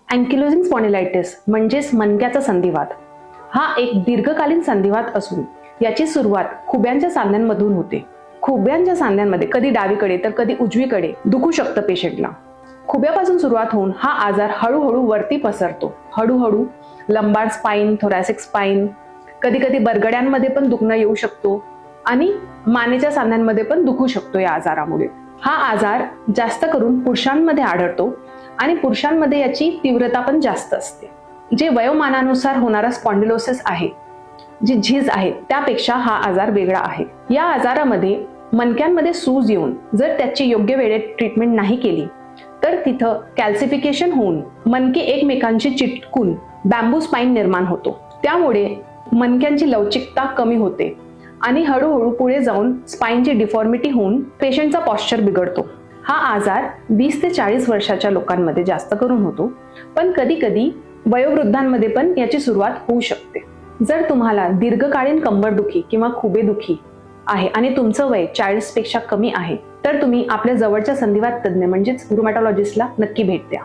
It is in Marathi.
अँकिलोजिंग स्पॉन्डिलायटिस म्हणजेच मणक्याचा संधिवात हा एक दीर्घकालीन संधिवात असून याची सुरुवात खुब्यांच्या सांध्यांमधून होते. खुब्यांच्या सांध्यांमध्ये कधी डावीकडे तर कधी उजवीकडे दुखू शकतं पेशंटला. खुब्यापासून सुरुवात होऊन हा आजार हळूहळू वरती पसरतो. हळूहळू लंबार स्पाइन, थोरॅसिक स्पाइन, कधी कधी बरगड्यांमध्ये पण दुखणं येऊ शकतो आणि मानेच्या सांध्यांमध्ये पण दुखू शकतो. या आजारामुळे हा आजार जास्त करून पुरुषांमध्ये आढळतो आणि पुरुषांमध्ये याची तीव्रता पण जास्त असते. जे वयोमानानुसार होणारा स्पॉन्डिलोसिस आहे, जी झीज आहे, त्यापेक्षा हा आजार वेगळा आहे. या आजारामध्ये मणक्यांमध्ये सूज येऊन जर त्याची योग्य वेळेत ट्रीटमेंट नाही केली तर तिथं कॅल्सिफिकेशन होऊन मणके एकमेकांशी चिटकून बॅम्बू स्पाइन निर्माण होतो. त्यामुळे मणक्यांची लवचिकता कमी होते आणि हळूहळू पुढे जाऊन स्पाइनची डिफॉर्मिटी होऊन पेशंटचा पॉस्चर बिघडतो. हा आजार 20 ते 40 वर्षाच्या लोकांमध्ये जास्त करून होतो, पण कधी कधी वयोवृद्धांमध्ये पण याची सुरुवात होऊ शकते. जर तुम्हाला दीर्घकालीन कंबरदुखी किंवा खुबेदुखी आहे आणि तुमचं वय 40 पेक्षा कमी आहे तर तुम्ही आपल्या जवळच्या संधिवात तज्ञ म्हणजेच रुमॅटॉलॉजिस्टला नक्की भेट द्या.